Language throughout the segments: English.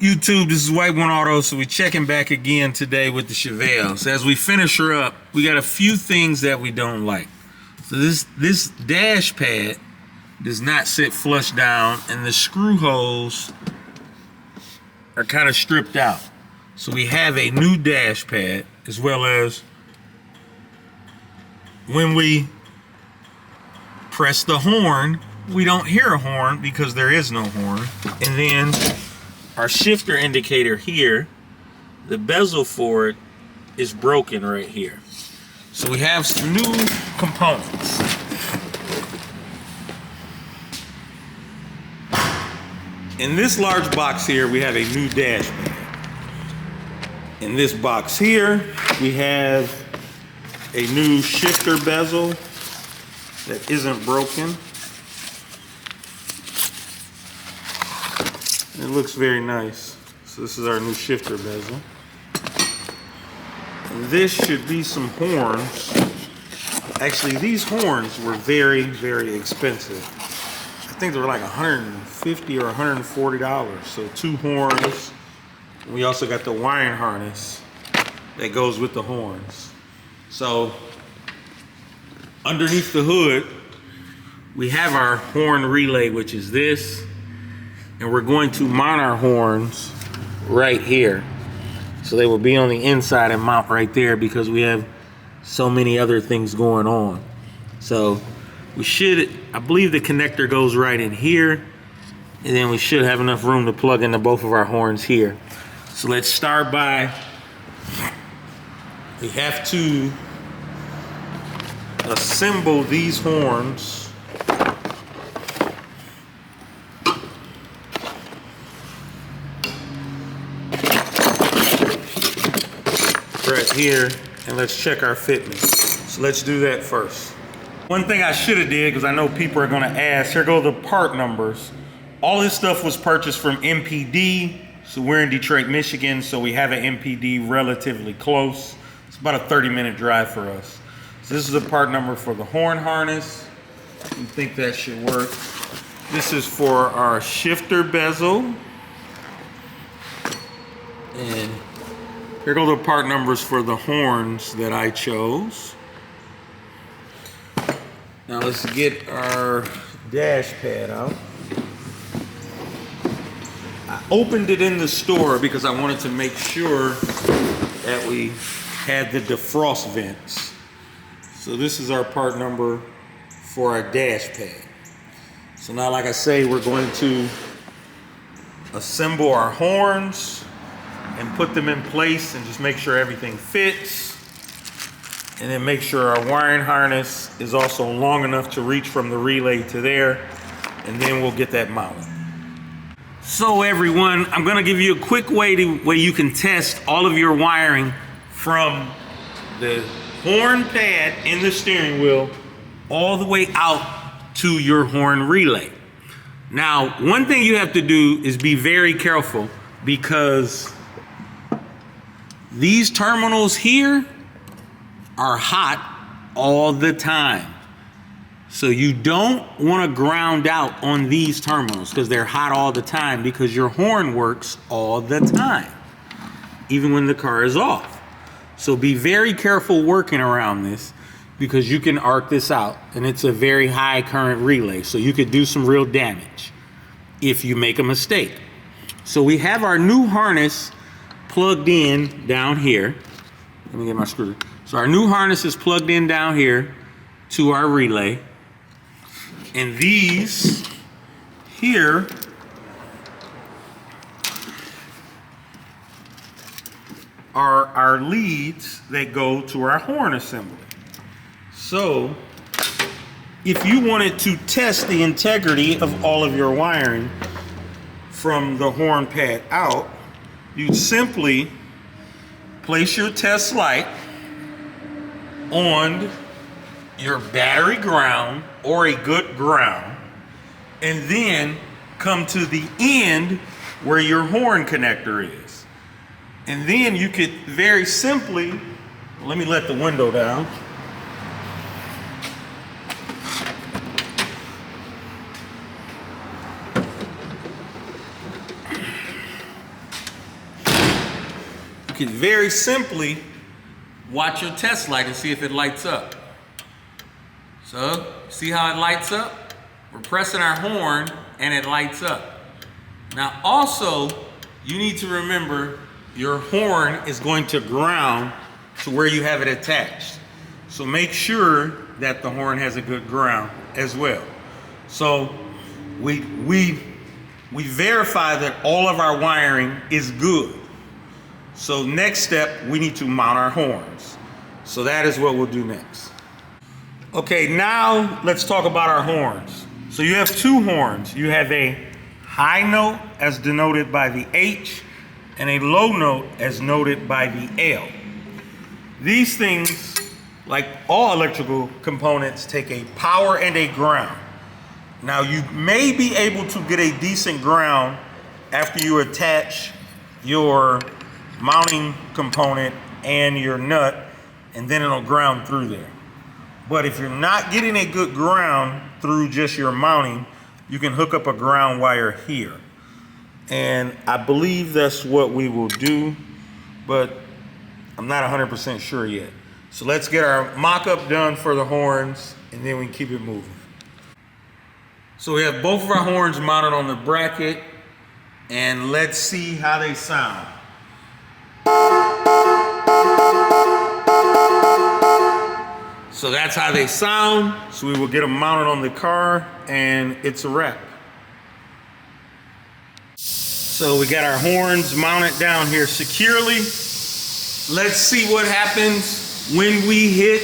YouTube, this is White One Auto, so we're checking back again today with the Chevelle. So as we finish her up, we got a few things that we don't like. So this dash pad does not sit flush down, and the screw holes are kind of stripped out. So we have a new dash pad, as well as when we press the horn, we don't hear a horn because there is no horn. And then our shifter indicator here, the bezel for it is broken right here. So we have some new components. In this large box here, we have a new dash pad. In this box here, we have a new shifter bezel that isn't broken. It looks very nice. So this is our new shifter bezel. And this should be some horns. Actually, these horns were very, very expensive. I think they were like $150 or $140. So 2 horns. We also got the wiring harness that goes with the horns. So underneath the hood, we have our horn relay, which is this. And we're going to mount our horns right here. So they will be on the inside and mount right there because we have so many other things going on. So we should, I believe the connector goes right in here. And then we should have enough room to plug into both of our horns here. So let's start by, we have to assemble these horns right here, and let's check our fitment. So let's do that first. One thing I should have did, because I know people are gonna ask, here go the part numbers. All this stuff was purchased from MPD. So we're in Detroit, Michigan, so we have an MPD relatively close. It's about a 30-minute drive for us. So this is the part number for the horn harness. You think that should work. This is for our shifter bezel. And here go the part numbers for the horns that I chose. Now let's get our dash pad out. I opened it in the store because I wanted to make sure that we had the defrost vents. So this is our part number for our dash pad. So now, like I say, we're going to assemble our horns and put them in place and just make sure everything fits. And then make sure our wiring harness is also long enough to reach from the relay to there. And then we'll get that mounted. So everyone, I'm gonna give you a quick way you can test all of your wiring from the horn pad in the steering wheel all the way out to your horn relay. Now, one thing you have to do is be very careful because these terminals here are hot all the time. So you don't want to ground out on these terminals because they're hot all the time because your horn works all the time, even when the car is off. So be very careful working around this because you can arc this out, and it's a very high current relay, so you could do some real damage if you make a mistake. So we have our new harness plugged in down here. Let me get my screw. So our new harness is plugged in down here to our relay. And these here are our leads that go to our horn assembly. So if you wanted to test the integrity of all of your wiring from the horn pad out, you'd simply place your test light on your battery ground or a good ground, and then come to the end where your horn connector is. And then you could very simply, let me let the window down. you can very simply watch your test light and see if it lights up. So, see how it lights up? We're pressing our horn and it lights up. Now also, you need to remember your horn is going to ground to where you have it attached. So make sure that the horn has a good ground as well. So we verify that all of our wiring is good. So next step, we need to mount our horns. So that is what we'll do next. Okay, now let's talk about our horns. So you have two horns. You have a high note as denoted by the H and a low note as noted by the L. These things, like all electrical components, take a power and a ground. Now you may be able to get a decent ground after you attach your mounting component and your nut, and then it'll ground through there. But if you're not getting a good ground through just your mounting, you can hook up a ground wire here. And I believe that's what we will do, but I'm not 100% sure yet. So let's get our mock-up done for the horns, and then we can keep it moving. So we have both of our horns mounted on the bracket, and let's see how they sound. So that's how they sound. So we will get them mounted on the car, and it's a wrap. So we got our horns mounted down here securely. Let's see what happens when we hit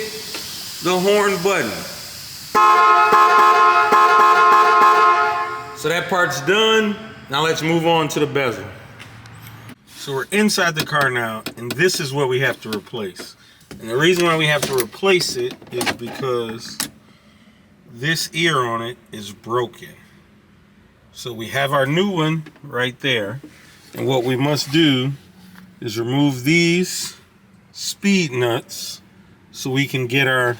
the horn button. So that part's done. Now let's move on to the bezel. So we're inside the car now, and this is what we have to replace. And the reason why we have to replace it is because this ear on it is broken. So we have our new one right there. And what we must do is remove these speed nuts so we can get our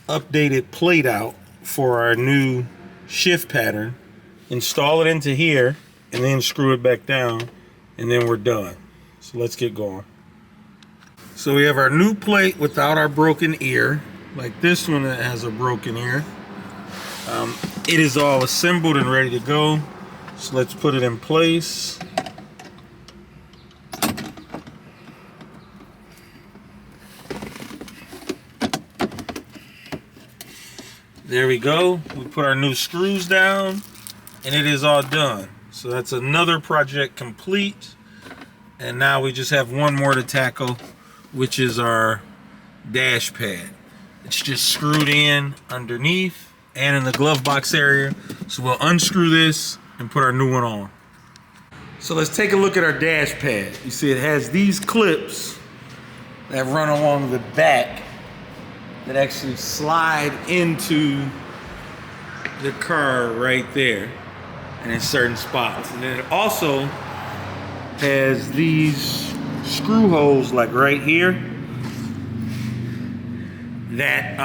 updated plate out for our new shift pattern, install it into here, and then screw it back down, and then we're done. So let's get going. So we have our new plate without our broken ear, like this one that has a broken ear. It is all assembled and ready to go. So let's put it in place. There we go. We put our new screws down, and it is all done. So that's another project complete. And now we just have one more to tackle, which is our dash pad. It's just screwed in underneath and in the glove box area. So we'll unscrew this and put our new one on. So let's take a look at our dash pad. You see it has these clips that run along the back that actually slide into the car right there and in certain spots. And then it also has these screw holes like right here that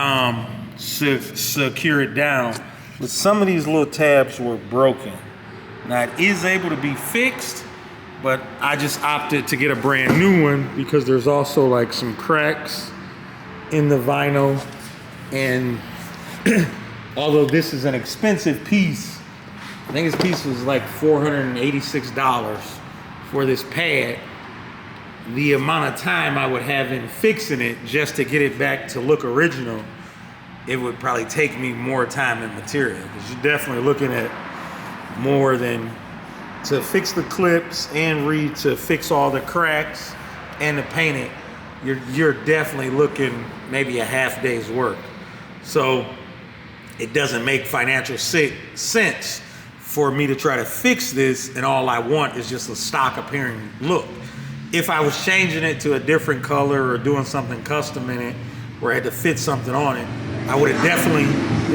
secure it down. But some of these little tabs were broken. Now it is able to be fixed, but I just opted to get a brand new one because there's also like some cracks in the vinyl. And although this is an expensive piece, I think this piece was like $486 for this pad. The amount of time I would have in fixing it just to get it back to look original, it would probably take me more time and material, because you're definitely looking at more than to fix the clips and to fix all the cracks and to paint it. You're definitely looking maybe a half day's work. So it doesn't make financial sense for me to try to fix this, and all I want is just a stock appearing look. If I was changing it to a different color or doing something custom in it where I had to fit something on it, I would have definitely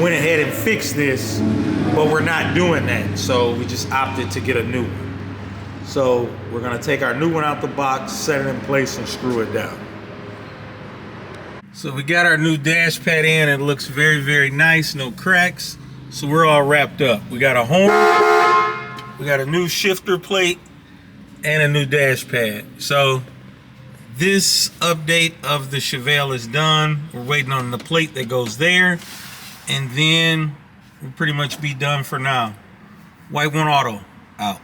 went ahead and fixed this, but we're not doing that. So we just opted to get a new one. So we're gonna take our new one out the box, set it in place, and screw it down. So we got our new dash pad in. It looks very, very nice, no cracks. So we're all wrapped up. We got a horn, we got a new shifter plate, and a new dash pad. So this update of the Chevelle is done. We're waiting on the plate that goes there, and then we'll pretty much be done for now. White One Auto, out.